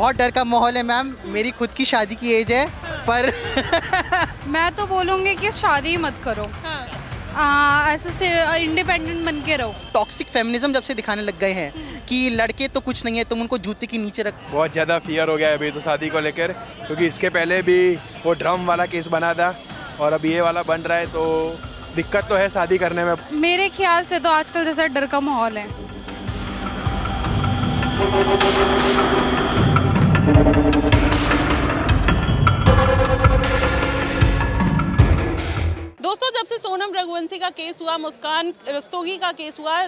बहुत डर का माहौल है मैम। मेरी खुद की शादी की एज है पर मैं तो बोलूँगी कि शादी ही मत करो। ऐसे से इंडिपेंडेंट बन के रहो। टॉक्सिक फेमिनिज्म जब से दिखाने लग गए हैं कि लड़के तो कुछ नहीं है, तुम उनको जूते के नीचे रख। बहुत ज़्यादा फियर हो गया है अभी तो शादी को लेकर, क्योंकि इसके पहले भी वो ड्रम वाला केस बना था और अब ये वाला बन रहा है, तो दिक्कत तो है शादी करने में। मेरे ख्याल से तो आजकल जैसा डर का माहौल है। दोस्तों, जब से सोनम रघुवंशी का केस हुआ, मुस्कान रस्तोगी का केस हुआ,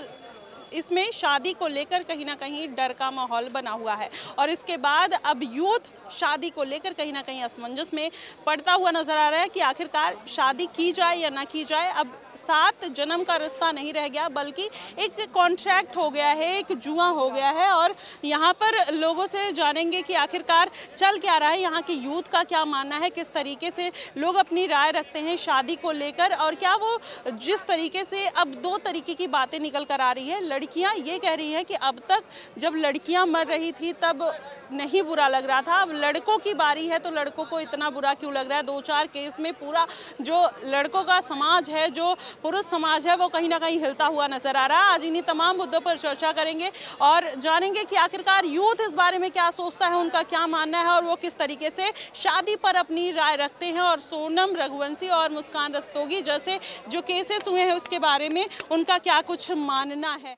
इसमें शादी को लेकर कहीं ना कहीं डर का माहौल बना हुआ है और इसके बाद अब यूथ शादी को लेकर कहीं ना कहीं असमंजस में पड़ता हुआ नजर आ रहा है कि आखिरकार शादी की जाए या ना की जाए। अब 7 जन्म का रिश्ता नहीं रह गया, बल्कि एक कॉन्ट्रैक्ट हो गया है, एक जुआ हो गया है। और यहाँ पर लोगों से जानेंगे कि आखिरकार चल क्या रहा है, यहाँ के यूथ का क्या मानना है, किस तरीके से लोग अपनी राय रखते हैं शादी को लेकर, और क्या वो जिस तरीके से अब 2 तरीके की बातें निकल कर आ रही है। लड़कियां ये कह रही हैं कि अब तक जब लड़कियां मर रही थी तब नहीं बुरा लग रहा था, अब लड़कों की बारी है तो लड़कों को इतना बुरा क्यों लग रहा है। 2-4 केस में पूरा जो लड़कों का समाज है, जो पुरुष समाज है, वो कहीं ना कहीं हिलता हुआ नजर आ रहा है। आज इन्हीं तमाम मुद्दों पर चर्चा करेंगे और जानेंगे कि आखिरकार यूथ इस बारे में क्या सोचता है, उनका क्या मानना है और वो किस तरीके से शादी पर अपनी राय रखते हैं। और सोनम रघुवंशी और मुस्कान रस्तोगी जैसे जो केसेस हुए हैं उसके बारे में उनका क्या कुछ मानना है।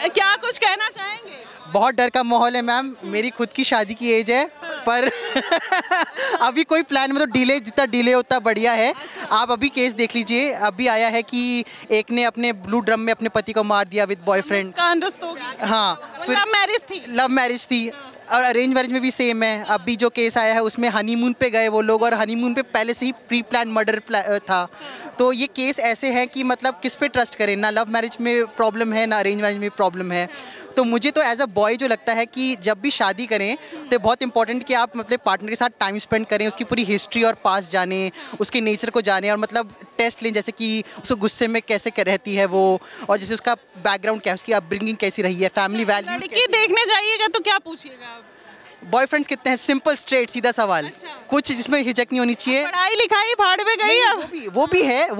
क्या कुछ कहना चाहेंगे? बहुत डर का माहौल है मैम। मेरी खुद की शादी की एज है पर अभी कोई प्लान में तो डिले, जितना डिले उतना बढ़िया है। आप अभी केस देख लीजिए, अभी आया है कि एक ने अपने ब्लू ड्रम में अपने पति को मार दिया विद बॉयफ्रेंड। हाँ, फिर लव मैरिज थी और अरेंज मैरिज में भी सेम है। अभी जो केस आया है उसमें हनीमून पे गए वो लोग और हनीमून पे पहले से ही प्री प्लान मर्डर था। तो ये केस ऐसे हैं कि मतलब किस पे ट्रस्ट करें, ना लव मैरिज में प्रॉब्लम है ना अरेंज मैरिज में प्रॉब्लम है। तो मुझे तो एज अ बॉय जो लगता है कि जब भी शादी करें तो बहुत इंपॉर्टेंट कि आप मतलब पार्टनर के साथ टाइम स्पेंड करें, उसकी पूरी हिस्ट्री और पास्ट जानें, उसके नेचर को जानें और मतलब टेस्ट लें, जैसे कि उसको गुस्से में कैसे रहती है वो, और जैसे उसका बैकग्राउंड क्या है, उसकी अपब्रिंगिंग कैसी रही है, फैमिली वैल्यूज। लड़की देखने जाइएगा तो क्या पूछिएगा आप? बॉयफ्रेंड्स कितने हैं, सिंपल स्ट्रेट सीधा सवाल। अच्छा। कुछ जिसमें हिचक नहीं होनी चाहिए। पढ़ाई लिखाई भाड़ में गई है, वो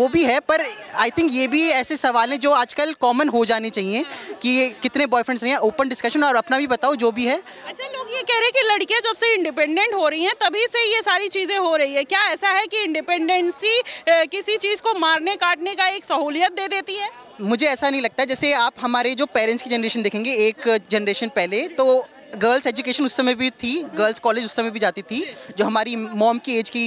भी है पर आई थिंक ये भी ऐसे सवाल हैं जो आजकल कॉमन हो जाने चाहिए कि कितने बॉयफ्रेंड्स नहीं हैं। ओपन डिस्कशन और अपना भी बताओ जो भी है। अच्छा, लोग ये कह रहे हैं कि लड़कियां जब से इंडिपेंडेंट हो रही हैं तभी से ये सारी चीजें हो रही है। क्या ऐसा है कि इंडिपेंडेंसी किसी चीज को मारने काटने का एक सहूलियत दे देती है? मुझे ऐसा नहीं लगता। जैसे आप हमारे जो पेरेंट्स की जनरेशन देखेंगे, एक जनरेशन पहले तो गर्ल्स एजुकेशन उस समय भी थी, गर्ल्स कॉलेज उस समय भी जाती थी, जो हमारी मॉम की एज की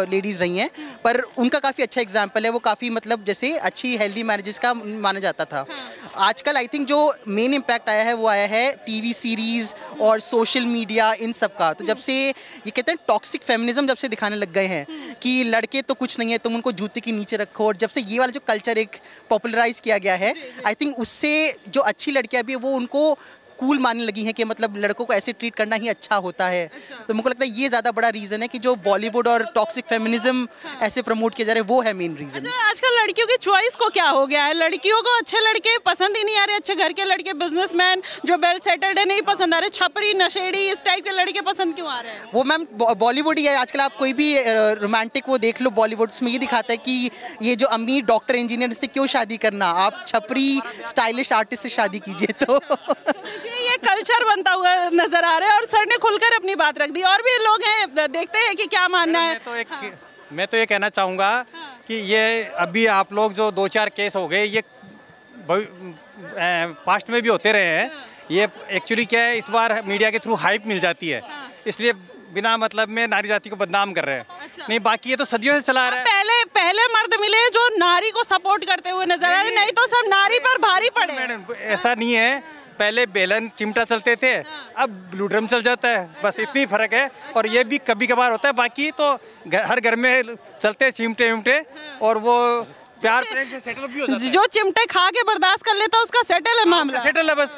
लेडीज़ रही हैं, पर उनका काफ़ी अच्छा एग्जाम्पल है। वो काफ़ी मतलब जैसे अच्छी हेल्दी मैरिजेस का माना जाता था। आजकल आई थिंक जो मेन इम्पैक्ट आया है वो आया है टीवी सीरीज़ और सोशल मीडिया, इन सब का। तो जब से ये कहते हैं टॉक्सिक फेमिनिज्म जब से दिखाने लग गए हैं कि लड़के तो कुछ नहीं है, तुम उनको जूते के नीचे रखो, और जब से ये वाला जो कल्चर एक पॉपुलराइज किया गया है, आई थिंक उससे जो अच्छी लड़कियाँ भी है वो उनको कूल मानने लगी हैं कि मतलब लड़कों को ऐसे ट्रीट करना ही अच्छा होता है। तो मुझे लगता है ये ज़्यादा बड़ा रीज़न है कि जो बॉलीवुड और टॉक्सिक फेमिनिज्म ऐसे प्रमोट किया जा रहा है, वो है मेन रीज़न। अच्छा, आजकल लड़कियों की चॉइस को क्या हो गया है? लड़कियों को अच्छे लड़के पसंद ही नहीं आ रहे, अच्छे घर के लड़के, बिजनेसमैन जो वेल सेटल्ड है नहीं पसंद आ रहे, छपरी नशेड़ी इस टाइप के लड़के पसंद क्यों आ रहे हैं? वो मैम बॉलीवुड ही है आजकल। आप कोई भी रोमांटिक वो देख लो बॉलीवुड, उसमें ये दिखाता है कि ये जो अमीर डॉक्टर इंजीनियर से क्यों शादी करना, आप छपरी स्टाइलिश आर्टिस्ट से शादी कीजिए। तो ये कल्चर बनता हुआ नजर आ रहा है और सर ने खुलकर अपनी बात रख दी। और भी लोग हैं, देखते हैं कि क्या मानना है। मैं तो ये कहना चाहूँगा कि ये अभी आप लोग जो 2-4 केस हो गए, ये पास्ट में भी होते रहे हैं। ये एक्चुअली क्या है, इस बार मीडिया के थ्रू हाइप मिल जाती है, इसलिए बिना मतलब में नारी जाति को बदनाम कर रहे हैं। अच्छा। नहीं, बाकी ये तो सदियों से चला रहा है। पहले मर्द मिले जो नारी को सपोर्ट करते हुए नजर आ रहे, नहीं तो सब नारी पर भारी पड़े। मैडम ऐसा नहीं है, पहले बेलन चिमटा चलते थे, अब ब्लू ड्रम चल जाता है, बस इतनी फर्क है। और ये भी कभी कभार होता है, बाकी तो हर घर में चलते हैं चिमटे विमटे, और वो प्यार प्रेम से सेटल भी हो जाता है। जो चिमटे खा के बर्दाश्त कर लेता है उसका सेटल है मामला, सेटल है बस।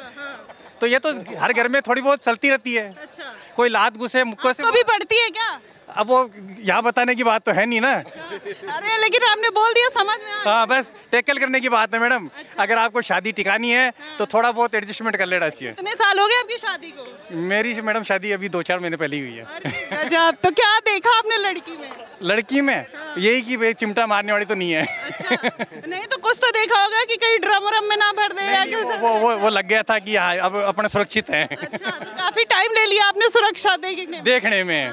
तो ये तो हर घर में थोड़ी बहुत चलती रहती है। अच्छा। कोई लात घुसे मुक्के से भी पड़ती है क्या? अब वो यहाँ बताने की बात तो है नहीं ना। अरे लेकिन आपने बोल दिया, समझ में आ गया। हाँ, बस टैकल करने की बात है मैडम। अगर आपको शादी टिकानी है तो थोड़ा बहुत एडजस्टमेंट कर लेना चाहिए। कितने साल हो गए आपकी शादी को? मेरी मैडम शादी अभी 2-4 महीने पहले ही हुई है। गजब। तो क्या देखा आपने लड़की में? लड़की में यही कि भाई चिमटा मारने वाली तो नहीं है। अच्छा। नहीं तो कुछ तो देखा होगा कि कहीं ड्रम व्रम में ना भर दे या कैसे? वो लग गया था कि हाँ अब अपने सुरक्षित हैं। अच्छा, तो काफी टाइम ले लिया आपने सुरक्षा देखने में।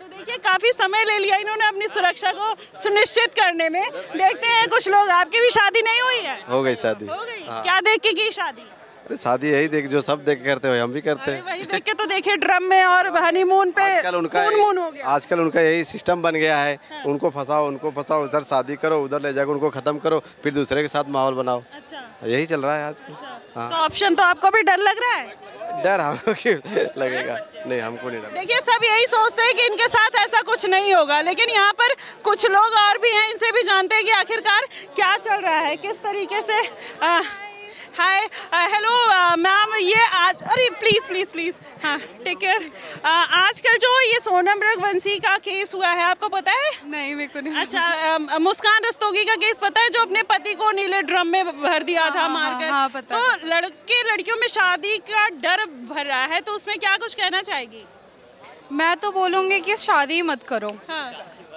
तो देखिए काफी समय ले लिया इन्होंने अपनी सुरक्षा को सुनिश्चित करने में। देखते हैं कुछ लोग, आपकी भी शादी नहीं हुई है? हो गई शादी। हो गई। क्या देख के की शादी? अरे शादी यही देख, जो सब देख करते हो हम भी करते हैं। वही देख के तो देखिए ड्रम में और हनीमून पे आजकल उनका यही सिस्टम बन गया है। उनको फंसाओ, उधर शादी करो, उधर ले जाकर उनको खत्म करो, फिर दूसरे के साथ माहौल बनाओ। अच्छा, यही चल रहा है आजकल। तो ऑप्शन तो आपको भी डर लग रहा है? डर हमको क्यों लगेगा? नहीं, हमको नहीं डर। देखिए सब यही सोचते हैं कि इनके साथ ऐसा कुछ नहीं होगा, लेकिन यहाँ पर कुछ लोग और भी हैं, इनसे भी जानते हैं कि आखिरकार क्या चल रहा है, किस तरीके से। हाय, हेलो मैम, ये आज, अरे प्लीज़ हाँ टेक केयर। आजकल जो ये सोनम रघुवंशी का केस हुआ है, आपको पता है? नहीं, मेरे को नहीं। अच्छा, मुस्कान रस्तोगी का केस पता है, जो अपने पति को नीले ड्रम में भर दिया था मारकर। हाँ, पता। तो लड़के लड़कियों में शादी का डर भर रहा है, तो उसमें क्या कुछ कहना चाहेगी? मैं तो बोलूँगी कि शादी ही मत करो।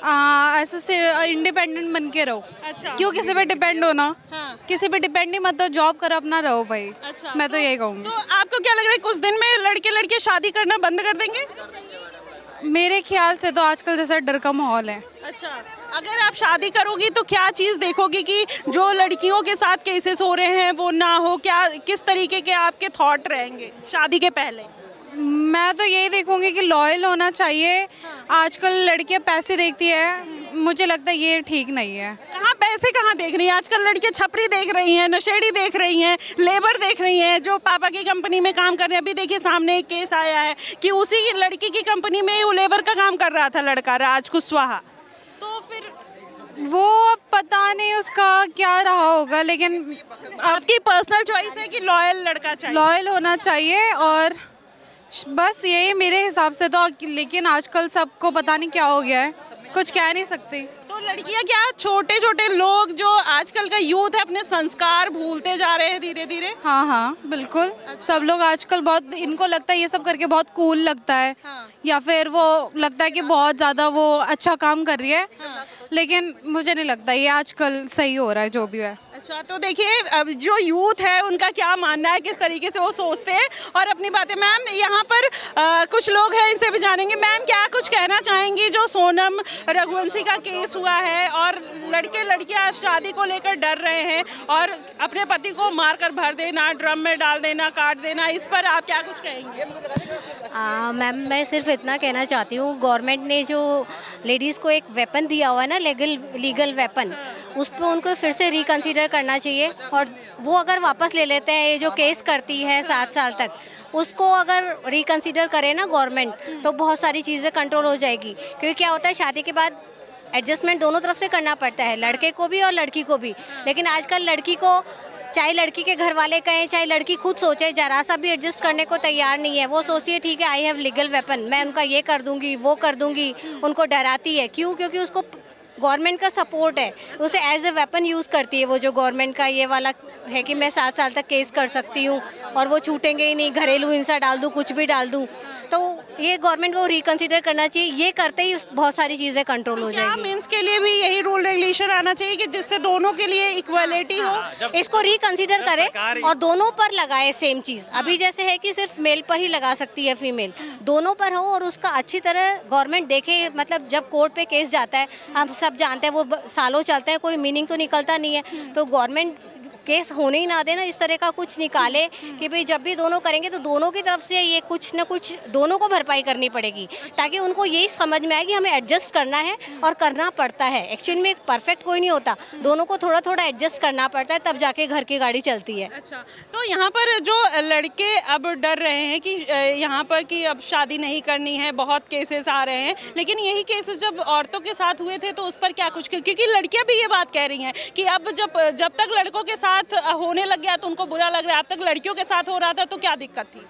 ऐसे से इंडिपेंडेंट बन के रहो। अच्छा। क्यों किसी पे डिपेंड होना? हाँ। किसी पे डिपेंड ही मत हो, जॉब करो, अपना रहो भाई। अच्छा, मैं तो यही कहूँगी। तो आपको क्या लग रहा है, कुछ दिन में लड़के लड़कियां शादी करना बंद कर देंगे? मेरे ख्याल से तो आजकल जैसा डर का माहौल है। अच्छा, अगर आप शादी करोगी तो क्या चीज़ देखोगी कि जो लड़कियों के साथ केसेस हो रहे हैं वो ना हो? क्या किस तरीके के आपके थॉट रहेंगे शादी के पहले? मैं तो यही देखूंगी कि लॉयल होना चाहिए। आजकल लड़कियां पैसे देखती है, मुझे लगता है ये ठीक नहीं है। कहाँ पैसे कहाँ देख रही हैं? आजकल लड़कियां छपरी देख रही हैं, नशेड़ी देख रही हैं, लेबर देख रही हैं, जो पापा की कंपनी में काम कर रहे हैं। अभी देखिए सामने एक केस आया है कि उसी लड़की की कंपनी में वो लेबर का काम कर रहा था लड़का, राज कुशवाहा। तो फिर वो अब पता नहीं उसका क्या रहा होगा, लेकिन आपकी पर्सनल चॉइस है कि लॉयल लड़का चाहिए? लॉयल होना चाहिए, और बस यही मेरे हिसाब से तो। लेकिन आजकल सबको पता नहीं क्या हो गया है, कुछ कह नहीं सकते। तो लड़कियां क्या, छोटे छोटे लोग जो आजकल का यूथ है, अपने संस्कार भूलते जा रहे हैं धीरे धीरे? हाँ, बिल्कुल। सब लोग आजकल बहुत, इनको लगता है ये सब करके बहुत कूल लगता है। या फिर वो लगता है कि बहुत ज़्यादा वो अच्छा काम कर रही है। लेकिन मुझे नहीं लगता ये आजकल सही हो रहा है जो भी है। अच्छा, तो देखिए अब जो यूथ है उनका क्या मानना है, किस तरीके से वो सोचते हैं और अपनी बातें। मैम यहाँ पर कुछ लोग हैं, इनसे भी जानेंगे। मैम क्या कुछ कहना चाहेंगी, जो सोनम रघुवंशी का केस हुआ है और लड़के लड़कियाँ शादी को लेकर डर रहे हैं और अपने पति को मारकर भर देना, ड्रम में डाल देना, काट देना, इस पर आप क्या कुछ कहेंगे? मैम मैं सिर्फ इतना कहना चाहती हूँ, गवर्नमेंट ने जो लेडीज़ को एक वेपन दिया हुआ है ना, लीगल वेपन, उस पर उनको फिर से रिकंसीडर करना चाहिए। और वो अगर वापस ले लेते हैं, ये जो केस करती है 7 साल तक, उसको अगर रिकंसीडर करे ना गवर्नमेंट, तो बहुत सारी चीज़ें कंट्रोल हो जाएगी। क्योंकि क्या होता है, शादी के बाद एडजस्टमेंट दोनों तरफ से करना पड़ता है, लड़के को भी और लड़की को भी। लेकिन आजकल लड़की को, चाहे लड़की के घर वाले कहें, चाहे लड़की खुद सोचे, जरा सा भी एडजस्ट करने को तैयार नहीं है। वो सोचती है ठीक है, आई हैव लीगल वेपन, मैं उनका ये कर दूंगी, वो कर दूंगी, उनको डराती है। क्यों? क्योंकि उसको गवर्नमेंट का सपोर्ट है, उसे एज ए वेपन यूज़ करती है। वो जो गवर्नमेंट का ये वाला है कि मैं 7 साल तक केस कर सकती हूँ और वो छूटेंगे ही नहीं, घरेलू हिंसा डाल दूँ, कुछ भी डाल दूँ, तो ये गवर्नमेंट को रिकंसीडर करना चाहिए। ये करते ही बहुत सारी चीज़ें कंट्रोल हो जाएगी। मेंस के लिए भी यही रूल रेगुलेशन आना चाहिए कि जिससे दोनों के लिए इक्वालिटी हो। इसको रिकंसीडर करें और दोनों पर लगाए सेम चीज़। अभी जैसे है कि सिर्फ मेल पर ही लगा सकती है फीमेल, दोनों पर हो और उसका अच्छी तरह गवर्नमेंट देखे। मतलब जब कोर्ट पे केस जाता है, हम सब जानते हैं वो सालों चलते हैं, कोई मीनिंग तो निकलता नहीं है। तो गवर्नमेंट केस होने ही ना देना, इस तरह का कुछ निकाले कि भाई जब भी दोनों करेंगे तो दोनों की तरफ से ये कुछ ना कुछ दोनों को भरपाई करनी पड़ेगी, ताकि उनको यही समझ में आए कि हमें एडजस्ट करना है और करना पड़ता है। एक्चुअली में परफेक्ट कोई नहीं होता, दोनों को थोड़ा थोड़ा एडजस्ट करना पड़ता है, तब जाके घर की गाड़ी चलती है। अच्छा, तो यहाँ पर जो लड़के अब डर रहे हैं कि यहाँ पर कि अब शादी नहीं करनी है, बहुत केसेस आ रहे हैं, लेकिन यही केसेस जब औरतों के साथ हुए थे तो उस पर क्या कुछ, क्योंकि लड़कियाँ भी ये बात कह रही हैं कि अब जब तक लड़कों के साथ होने लग गया तो उनको बुरा लग रहा है, अब तक लड़कियों के साथ हो रहा था तो क्या दिक्कत थी?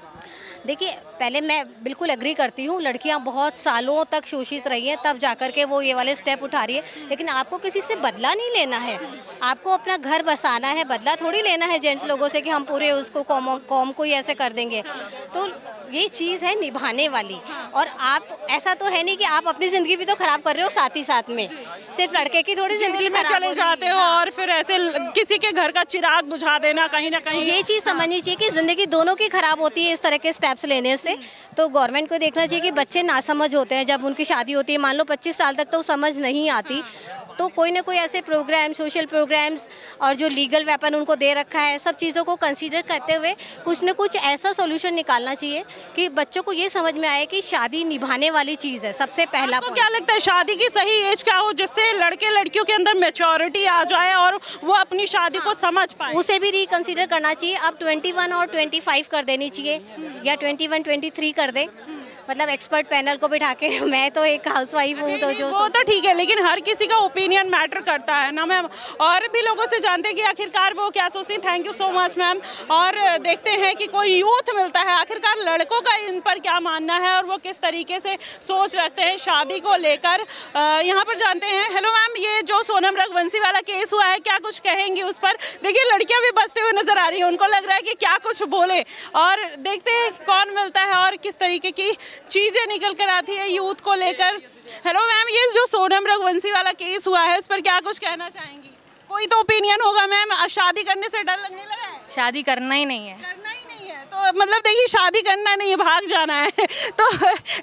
देखिए, पहले मैं बिल्कुल एग्री करती हूँ, लड़कियाँ बहुत सालों तक शोषित रही हैं, तब जाकर के वो ये वाले स्टेप उठा रही है। लेकिन आपको किसी से बदला नहीं लेना है, आपको अपना घर बसाना है, बदला थोड़ी लेना है जेंट्स लोगों से कि हम पूरे उसको कौम को ही ऐसे कर देंगे। तो ये चीज़ है निभाने वाली। और आप ऐसा तो है नहीं कि आप अपनी ज़िंदगी भी तो ख़राब कर रहे हो साथ ही साथ में, सिर्फ लड़के की थोड़ी ज़िंदगी में चले जाते हो और फिर ऐसे किसी के घर का चिराग बुझा देना कहीं ना कहीं। ये चीज़ समझनी चाहिए कि ज़िंदगी दोनों की ख़राब होती है इस तरह के स्टेप्स लेने से। तो गवर्नमेंट को देखना चाहिए कि बच्चे नासमझ होते हैं, जब उनकी शादी होती है, मान लो 25 साल तक तो समझ नहीं आती, तो कोई ना कोई ऐसे प्रोग्राम, सोशल प्रोग्राम्स और जो लीगल वेपन उनको दे रखा है, सब चीज़ों को कंसीडर करते हुए कुछ न कुछ ऐसा सॉल्यूशन निकालना चाहिए कि बच्चों को ये समझ में आए कि शादी निभाने वाली चीज़ है। सबसे पहला आपको क्या लगता है शादी की सही एज क्या हो जिससे लड़के लड़कियों के अंदर मैच्योरिटी आ जाए और वो अपनी शादी को समझ पाए? उसे भी रिकंसीडर करना चाहिए। अब 21 और 25 कर देनी चाहिए, या 21, 23 कर दे, मतलब एक्सपर्ट पैनल को बिठा के। मैं तो एक हाउसवाइफ हूँ, तो जो वो तो ठीक है, लेकिन हर किसी का ओपिनियन मैटर करता है ना मैम। और भी लोगों से जानते हैं कि आखिरकार वो क्या सोचती हैं। Thank you so much ma'am. और देखते हैं कि कोई यूथ मिलता है, आखिरकार लड़कों का इन पर क्या मानना है और वो किस तरीके से सोच रखते हैं शादी को लेकर। यहाँ पर जानते हैं। हेलो मैम, ये जो सोनम रघुवंशी वाला केस हुआ है, क्या कुछ कहेंगी उस पर? देखिए, लड़कियाँ भी बसते हुए नजर आ रही है, उनको लग रहा है कि क्या कुछ बोले। और देखते हैं कौन मिलता है और किस तरीके की चीजें निकल कर आती है यूथ को लेकर। हेलो मैम, ये जो सोनम रघुवंशी वाला केस हुआ है, इस पर क्या कुछ कहना चाहेंगी? कोई तो ओपिनियन होगा मैम। शादी करने से डर लगने लगा है? शादी करना ही नहीं है। करना ही नहीं है तो मतलब देखिए, शादी करना नहीं है, भाग जाना है। तो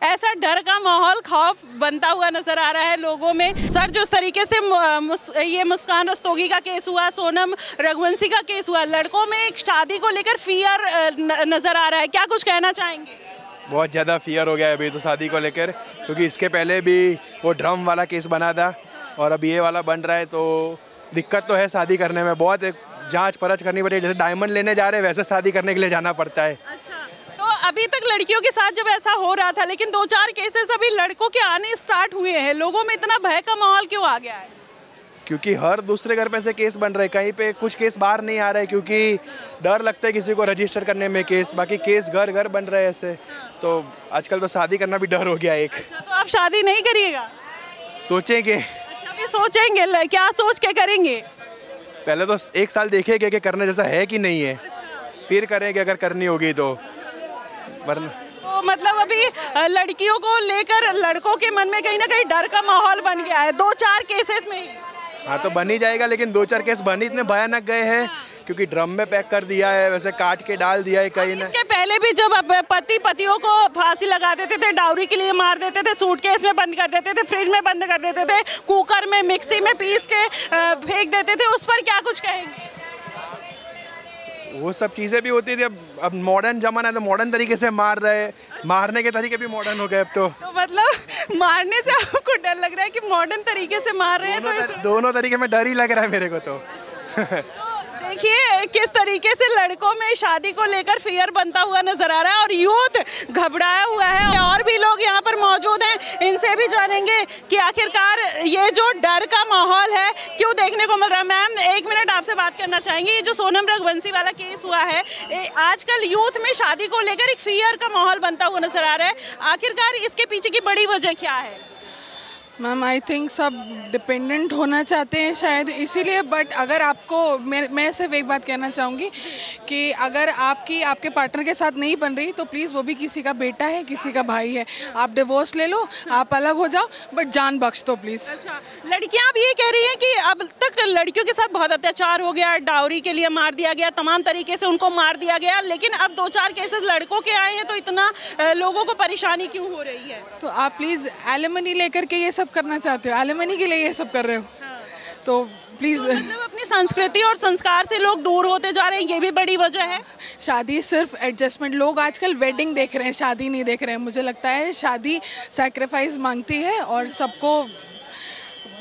ऐसा डर का माहौल, खौफ बनता हुआ नजर आ रहा है लोगों में। सर, जिस तरीके से ये मुस्कान रस्तोगी का केस हुआ, सोनम रघुवंशी का केस हुआ, लड़कों में एक शादी को लेकर फियर नजर आ रहा है, क्या कुछ कहना चाहेंगे? बहुत ज़्यादा फियर हो गया है अभी तो शादी को लेकर, क्योंकि इसके पहले भी वो ड्रम वाला केस बना था और अब ये वाला बन रहा है, तो दिक्कत तो है शादी करने में। बहुत एक जांच परख करनी पड़ेगी, जैसे डायमंड लेने जा रहे हैं वैसे शादी करने के लिए जाना पड़ता है। अच्छा, तो अभी तक लड़कियों के साथ जब ऐसा हो रहा था, लेकिन 2-4 केसेस अभी लड़कों के आने स्टार्ट हुए हैं, लोगों में इतना भय का माहौल क्यों आ गया है? क्योंकि हर दूसरे घर पे से केस बन रहे हैं, कहीं पे कुछ केस बाहर नहीं आ रहे, क्योंकि डर लगता है किसी को रजिस्टर करने में केस, बाकी केस घर घर बन रहे हैं ऐसे। तो आजकल तो शादी करना भी डर हो गया एक। अच्छा, तो आप शादी नहीं करिएगा? सोचेंगे। अच्छा, अभी सोचेंगे, क्या सोच के करेंगे? पहले तो 1 साल देखेंगे कि करने जैसा है कि नहीं है, फिर करेंगे अगर करनी होगी तो। वरना तो मतलब अभी लड़कियों को लेकर लड़कों के मन में कहीं ना कहीं डर का माहौल बन गया है 2-4 केसेस में ही। हाँ, तो बन ही जाएगा, लेकिन 2-4 केस बन ही इतने भयानक गए हैं, क्योंकि ड्रम में पैक कर दिया है, वैसे काट के डाल दिया है कहीं ना। इसके पहले भी जब पति पतियों को फांसी लगा देते थे, डाउरी के लिए मार देते थे, सूटकेस में बंद कर देते थे, फ्रिज में बंद कर देते थे, कुकर में, मिक्सी में पीस के फेंक देते थे, उस पर क्या कुछ कहेंगे? वो सब चीज़ें भी होती थी। अब मॉडर्न जमाना है तो मॉडर्न तरीके से मार रहे हैं, मारने के तरीके भी मॉडर्न हो गए अब तो मतलब मारने से आपको डर लग रहा है कि मॉडर्न तरीके से मार रहे हैं? तो दोनों तरीके में डर ही लग रहा है मेरे को तो। देखिए किस तरीके से लड़कों में शादी को लेकर फियर बनता हुआ नजर आ रहा है और यूथ घबराया हुआ है। और भी लोग यहाँ पर मौजूद हैं, इनसे भी जानेंगे कि आखिरकार ये जो डर का माहौल है क्यों देखने को मिल रहा है। मैम, 1 मिनट आपसे बात करना चाहेंगे। ये जो सोनम रघुवंशी वाला केस हुआ है, आजकल यूथ में शादी को लेकर एक फियर का माहौल बनता हुआ नजर आ रहा है, आखिरकार इसके पीछे की बड़ी वजह क्या है? मैम, आई थिंक सब डिपेंडेंट होना चाहते हैं शायद इसीलिए। बट अगर आपको मैं सिर्फ एक बात कहना चाहूँगी कि अगर आपके पार्टनर के साथ नहीं बन रही तो प्लीज़, वो भी किसी का बेटा है, किसी का भाई है, आप डिवोर्स ले लो, आप अलग हो जाओ, बट जान बख्श दो प्लीज़। अच्छा, लड़कियाँ अब ये कह रही हैं कि अब तक लड़कियों के साथ बहुत अत्याचार हो गया, डाउरी के लिए मार दिया गया, तमाम तरीके से उनको मार दिया गया, लेकिन अब 2-4 केसेस लड़कों के आए हैं, तो इतना लोगों को परेशानी क्यों हो रही है? तो आप प्लीज़ एलिमनी लेकर के ये सब करना चाहते हो, एलिमनी के लिए ये सब कर रहे हो, तो प्लीज़। तो मतलब अपनी संस्कृति और संस्कार से लोग दूर होते जा रहे हैं, ये भी बड़ी वजह है। शादी सिर्फ एडजस्टमेंट, लोग आजकल वेडिंग देख रहे हैं, शादी नहीं देख रहे हैं। मुझे लगता है शादी सैक्रिफाइस मांगती है और सबको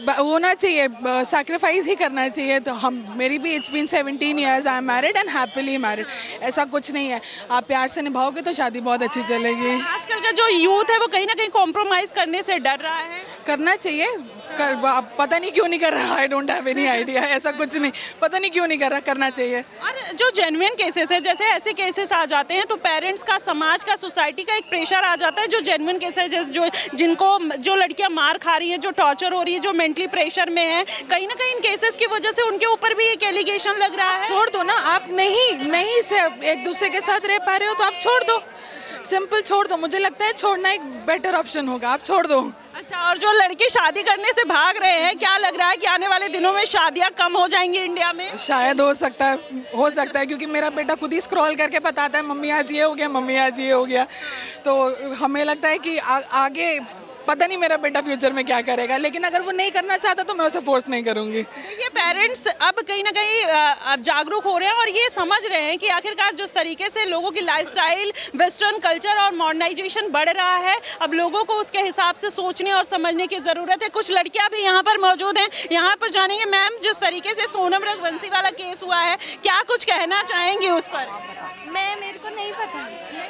होना चाहिए, सैक्रिफाइस ही करना चाहिए। तो मेरी भी it's been 17 years, I am married and happily married. ऐसा कुछ नहीं है, आप प्यार से निभाओगे तो शादी बहुत अच्छी चलेगी। आजकल का जो यूथ है वो कहीं ना कहीं कॉम्प्रोमाइज़ करने से डर रहा है। करना चाहिए, पता नहीं क्यों नहीं कर रहा, I don't have any idea, ऐसा कुछ नहीं, पता नहीं क्यों नहीं कर रहा, करना चाहिए। और जो जेन्युइन केसेस है, जैसे ऐसे केसेस आ जाते हैं तो पेरेंट्स का, समाज का, सोसाइटी का एक प्रेशर आ जाता है। जो जेन्युइन केसेस है, जो लड़कियां मार खा रही हैं, जो टॉर्चर हो रही है, जो मेंटली प्रेशर में है, कहीं ना कहीं इन केसेस की वजह से उनके ऊपर भी एक एलिगेशन लग रहा है। छोड़ दो ना, आप नहीं से एक दूसरे के साथ रह पा रहे हो तो आप छोड़ दो, सिंपल छोड़ दो। मुझे लगता है छोड़ना एक बेटर ऑप्शन होगा, आप छोड़ दो। अच्छा, और जो लड़के शादी करने से भाग रहे हैं, क्या लग रहा है कि आने वाले दिनों में शादियां कम हो जाएंगी इंडिया में? शायद हो सकता है, क्योंकि मेरा बेटा खुद ही स्क्रॉल करके बताता है मम्मी आज ये हो गया, मम्मी आज ये हो गया। तो हमें लगता है कि आगे पता नहीं मेरा बेटा फ्यूचर में क्या करेगा, लेकिन अगर वो नहीं करना चाहता तो मैं उसे फोर्स नहीं करूंगी। देखिए, पेरेंट्स अब कहीं ना कहीं अब जागरूक हो रहे हैं और ये समझ रहे हैं कि आखिरकार जिस तरीके से लोगों की लाइफस्टाइल, वेस्टर्न कल्चर और मॉडर्नाइजेशन बढ़ रहा है, अब लोगों को उसके हिसाब से सोचने और समझने की ज़रूरत है। कुछ लड़कियां भी यहाँ पर मौजूद हैं, यहाँ पर जानेंगे। मैम, जिस तरीके से सोनम रघुवंशी वाला केस हुआ है, क्या कुछ कहना चाहेंगी उस पर? मेरे को नहीं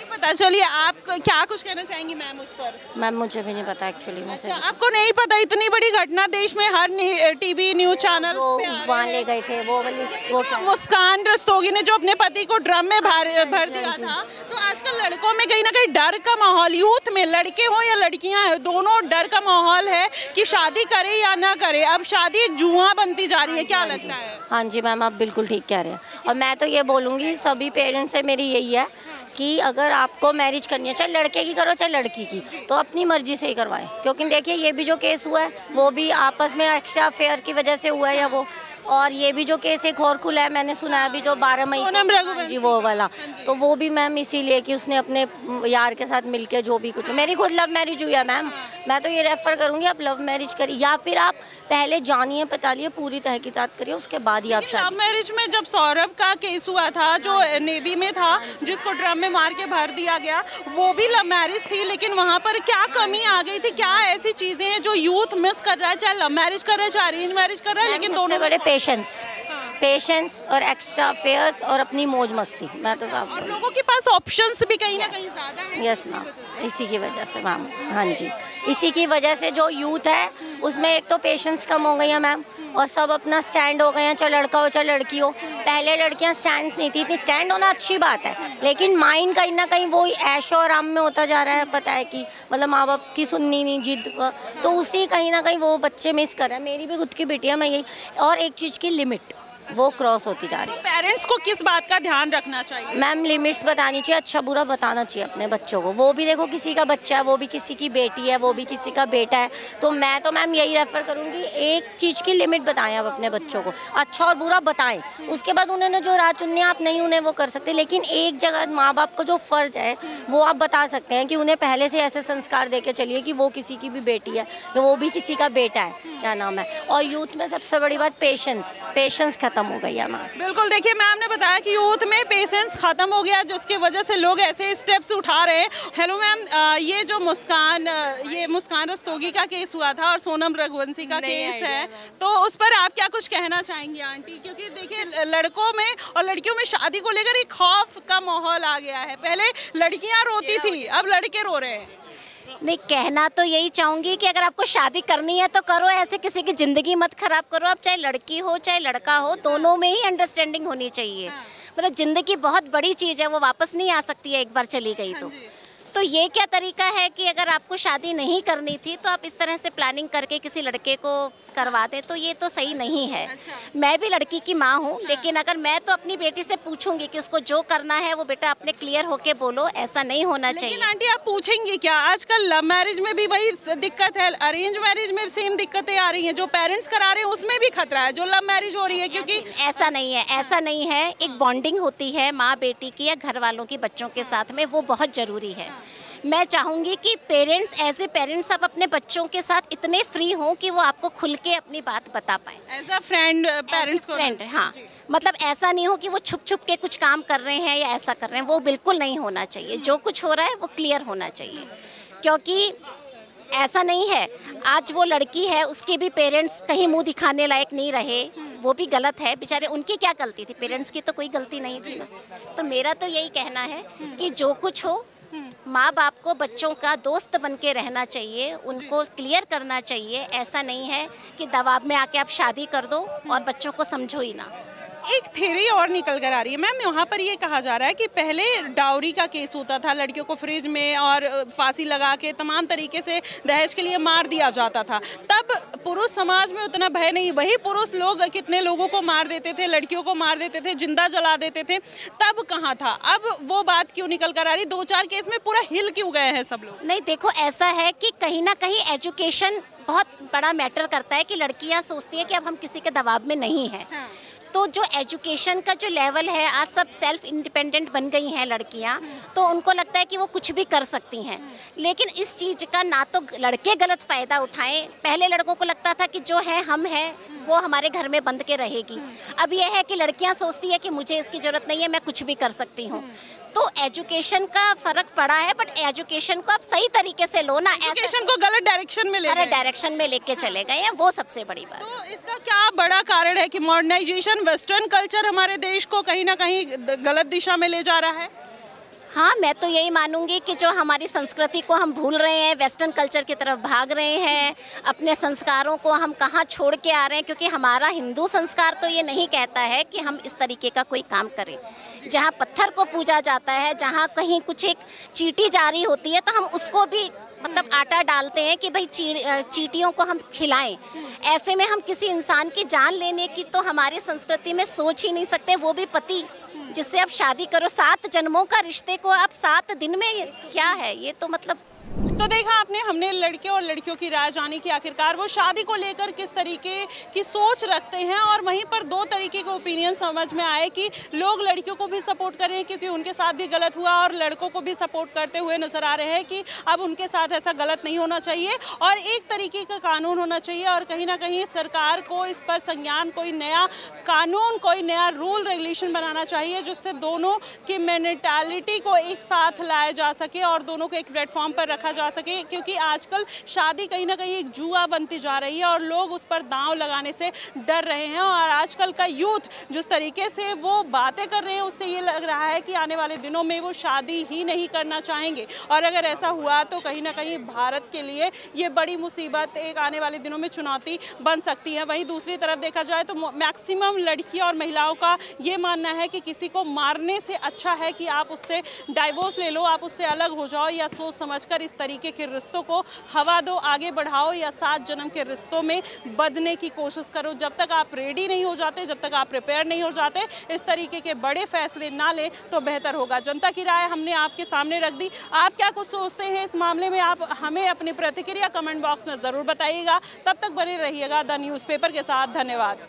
पता। चलिए, आप क्या कुछ कहना चाहेंगी मैम उस पर? मैम मुझे भी नहीं पता एक्चुअली। अच्छा, आपको नहीं पता? इतनी बड़ी घटना देश में हर टीवी न्यूज चैनल वहाँ ले गए थे, वो मुस्कान रस्तोगी ने जो अपने पति को ड्रम में भर दिया था। तो आजकल लड़कों में कहीं ना कहीं डर का माहौल, यूथ में, लड़के हो या लड़कियां, दोनों डर का माहौल है कि शादी करे या ना करे। अब शादी एक जुआ बनती जा रही है, क्या लगता है? हाँ जी मैम, आप बिल्कुल ठीक कह रहे हैं। और मैं तो ये बोलूँगी सभी पेरेंट्स से मेरी यही है कि अगर आपको मैरिज करनी है, चाहे लड़के की करो चाहे लड़की की, तो अपनी मर्जी से ही करवाएं। क्योंकि देखिए, ये भी जो केस हुआ है वो भी आपस में एक्स्ट्रा अफेयर की वजह से हुआ है, या वो, और ये भी जो केस एक और खुला है, मैंने सुना है अभी जो 12 मई जी वो वाला, तो वो भी मैम इसीलिए कि उसने अपने यार के साथ मिलके जो भी कुछ। मेरी खुद लव मैरिज हुई है मैम, मैं तो ये रेफर करूँगी आप लव मैरिज करिए, या फिर आप पहले जानिए, पतालिए, पूरी तहकीकात करिए, उसके बाद ही आप शादी। लव मैरिज में जब सौरभ का केस हुआ था, जो नेवी में था, जिसको ड्रम में मार के भर दिया गया, वो भी लव मैरिज थी, लेकिन वहाँ पर क्या कमी आ गई थी? क्या ऐसी चीज़ें हैं जो यूथ मिस कर रहा है, चाहे लव मैरिज कर रहा है चाहे अरेंज मैरिज कर रहा है, लेकिन दोनों बड़े पेशेंस और एक्स्ट्रा अफेयर्स और अपनी मौज मस्ती। मैं तो और लोगों के पास ऑप्शंस भी कहीं ना कहीं ज़्यादा हैं। यस मैम, इसी की वजह से मैम, हाँ जी, इसी की वजह से जो यूथ है उसमें एक तो पेशेंस कम हो गई है मैम, और सब अपना स्टैंड हो गए हैं, चाहे लड़का हो चाहे लड़की हो। पहले लड़कियां स्टैंड नहीं थी, इतनी स्टैंड होना अच्छी बात है, लेकिन माइंड कहीं ना कहीं वो ऐशो आराम में होता जा रहा है। पता है कि मतलब माँ बाप की सुननी नहीं, जिद, तो उसी कहीं ना कहीं वो बच्चे मिस कर रहे हैं। मेरी भी खुद की बेटी है, मैं यही, और एक चीज़ की लिमिट वो क्रॉस होती जा रही है। पेरेंट्स को किस बात का ध्यान रखना चाहिए? मैम लिमिट्स बतानी चाहिए, अच्छा बुरा बताना चाहिए अपने बच्चों को। वो भी देखो किसी का बच्चा है, वो भी किसी की बेटी है, वो भी किसी का बेटा है, तो मैं तो मैम यही रेफर करूँगी, एक चीज़ की लिमिट बताएं आप अपने बच्चों को, अच्छा और बुरा बताएं। उसके बाद उन्होंने जो राह चुननी है, आप नहीं उन्हें वो कर सकते, लेकिन एक जगह माँ बाप का जो फ़र्ज है वो आप बता सकते हैं कि उन्हें पहले से ऐसे संस्कार दे के चलिए कि वो किसी की भी बेटी है, वो भी किसी का बेटा है, क्या नाम है। और यूथ में सबसे बड़ी बात पेशेंस खत्म हो गई है मैम। बिल्कुल, देखिए मैम ने बताया कि यूथ में पेशेंस खत्म हो गया, जिसकी वजह से लोग ऐसे स्टेप्स उठा रहे हैं। हेलो मैम, ये जो मुस्कान रस्तोगी का केस हुआ था और सोनम रघुवंशी का केस है, तो उस पर आप क्या कुछ कहना चाहेंगी आंटी? क्योंकि देखिए, लड़कों में और लड़कियों में शादी को लेकर एक खौफ का माहौल आ गया है। पहले लड़कियां रोती थी, अब लड़के रो रहे हैं। नहीं, कहना तो यही चाहूँगी कि अगर आपको शादी करनी है तो करो, ऐसे किसी की ज़िंदगी मत खराब करो। आप चाहे लड़की हो चाहे लड़का हो, दोनों में ही अंडरस्टैंडिंग होनी चाहिए। मतलब ज़िंदगी बहुत बड़ी चीज़ है, वो वापस नहीं आ सकती है एक बार चली गई तो ये क्या तरीका है कि अगर आपको शादी नहीं करनी थी तो आप इस तरह से प्लानिंग करके किसी लड़के को करवा दें, तो ये तो सही नहीं है। मैं भी लड़की की माँ हूँ, लेकिन अगर मैं तो अपनी बेटी से पूछूंगी कि उसको जो करना है वो बेटा अपने क्लियर होके बोलो, ऐसा नहीं होना चाहिए। लेकिन आंटी आप पूछेंगी क्या? आजकल लव मैरिज में भी वही दिक्कत है, अरेंज मैरिज में सेम दिक्कतें आ रही हैं, जो पेरेंट्स करा रहे हैं उसमें भी खतरा है, जो लव मैरिज हो रही है। क्योंकि ऐसा नहीं है, एक बॉन्डिंग होती है माँ बेटी की या घर वालों की बच्चों के साथ में, वो बहुत ज़रूरी है। मैं चाहूँगी कि पेरेंट्स एज ए पेरेंट्स आप अपने बच्चों के साथ इतने फ्री हों कि वो आपको खुल के अपनी बात बता पाए। एज अ फ्रेंड, पेरेंट्स को फ्रेंड, हाँ, मतलब ऐसा नहीं हो कि वो छुप छुप के कुछ काम कर रहे हैं या ऐसा कर रहे हैं, वो बिल्कुल नहीं होना चाहिए। जो कुछ हो रहा है वो क्लियर होना चाहिए, क्योंकि ऐसा नहीं है आज वो लड़की है, उसके भी पेरेंट्स कहीं मुंह दिखाने लायक नहीं रहे, वो भी गलत है। बेचारे उनकी क्या गलती थी? पेरेंट्स की तो कोई गलती नहीं थी ना। तो मेरा तो यही कहना है कि जो कुछ हो माँ बाप को बच्चों का दोस्त बन के रहना चाहिए, उनको क्लियर करना चाहिए। ऐसा नहीं है कि दबाव में आके आप शादी कर दो और बच्चों को समझो ही ना। एक थ्योरी और निकल कर आ रही है मैम, यहाँ पर ये कहा जा रहा है कि पहले डाउरी का केस होता था, लड़कियों को फ्रिज में और फांसी लगा के तमाम तरीके से दहेज के लिए मार दिया जाता था। तब पुरुष समाज में उतना भय नहीं, वही पुरुष लोग कितने लोगों को मार देते थे, लड़कियों को मार देते थे, जिंदा जला देते थे। तब कहाँ था? अब वो बात क्यों निकल कर आ रही? 2-4 केस में पूरा हिल क्यों गए हैं सब लोग? नहीं, देखो ऐसा है कि कहीं ना कहीं एजुकेशन बहुत बड़ा मैटर करता है कि लड़कियां सोचती हैं कि अब हम किसी के दबाव में नहीं हैं। हाँ। तो जो एजुकेशन का जो लेवल है, आज सब सेल्फ इंडिपेंडेंट बन गई हैं लड़कियां, तो उनको लगता है कि वो कुछ भी कर सकती हैं। लेकिन इस चीज़ का ना तो लड़के गलत फ़ायदा उठाएं। पहले लड़कों को लगता था कि जो है हम हैं, वो हमारे घर में बंद के रहेगी। अब यह है कि लड़कियां सोचती है कि मुझे इसकी ज़रूरत नहीं है, मैं कुछ भी कर सकती हूँ। तो एजुकेशन का फर्क पड़ा है, बट एजुकेशन को आप सही तरीके से लो ना। एजुकेशन को गलत डायरेक्शन में ले गए, डायरेक्शन में लेके चले गए हैं, वो सबसे बड़ी बात। तो इसका क्या बड़ा कारण है कि मॉडर्नाइजेशन, वेस्टर्न कल्चर हमारे देश को कहीं ना कहीं गलत दिशा में ले जा रहा है? हाँ, मैं तो यही मानूंगी कि जो हमारी संस्कृति को हम भूल रहे हैं, वेस्टर्न कल्चर की तरफ भाग रहे हैं, अपने संस्कारों को हम कहाँ छोड़ के आ रहे हैं। क्योंकि हमारा हिंदू संस्कार तो ये नहीं कहता है कि हम इस तरीके का कोई काम करें। जहाँ पत्थर को पूजा जाता है, जहाँ कहीं कुछ एक चींटी जारी होती है, तो हम उसको भी मतलब आटा डालते हैं कि भाई चींटियों को हम खिलाएं। ऐसे में हम किसी इंसान की जान लेने की तो हमारी संस्कृति में सोच ही नहीं सकते, वो भी पति जिससे आप शादी करो। 7 जन्मों का रिश्ते को आप 7 दिन में, क्या है ये? तो मतलब तो देखा आपने, हमने लड़के और लड़कियों की राय जानी कि आखिरकार वो शादी को लेकर किस तरीके की सोच रखते हैं। और वहीं पर 2 तरीके के ओपिनियन समझ में आए कि लोग लड़कियों को भी सपोर्ट कर रहे हैं क्योंकि उनके साथ भी गलत हुआ, और लड़कों को भी सपोर्ट करते हुए नजर आ रहे हैं कि अब उनके साथ ऐसा गलत नहीं होना चाहिए और एक तरीके का कानून होना चाहिए। और कहीं ना कहीं सरकार को इस पर संज्ञान, कोई नया कानून, कोई नया रूल रेगुलेशन बनाना चाहिए जिससे दोनों की मेंटालिटी को एक साथ लाया जा सके और दोनों को एक प्लेटफॉर्म पर रखा जा सके। क्योंकि आजकल शादी कहीं ना कहीं एक जुआ बनती जा रही है और लोग उस पर दांव लगाने से डर रहे हैं। और आजकल का यूथ जिस तरीके से वो बातें कर रहे हैं, उससे ये लग रहा है कि आने वाले दिनों में वो शादी ही नहीं करना चाहेंगे। और अगर ऐसा हुआ तो कहीं ना कहीं भारत के लिए ये बड़ी मुसीबत एक आने वाले दिनों में चुनौती बन सकती है। वहीं दूसरी तरफ देखा जाए तो मैक्सिमम लड़की और महिलाओं का ये मानना है कि किसी को मारने से अच्छा है कि आप उससे डाइवोर्स ले लो, आप उससे अलग हो जाओ, या सोच समझकर इस तरीके के रिश्तों को हवा दो, आगे बढ़ाओ, या 7 जन्म के रिश्तों में बदलने की कोशिश करो। जब तक आप रेडी नहीं हो जाते, जब तक आप प्रिपेयर नहीं हो जाते, इस तरीके के बड़े फैसले ना लें तो बेहतर होगा। जनता की राय हमने आपके सामने रख दी। आप क्या कुछ सोचते हैं इस मामले में? आप हमें अपनी प्रतिक्रिया कमेंट बॉक्स में ज़रूर बताइएगा। तब तक बने रहिएगा द न्यूज़पेपर के साथ। धन्यवाद।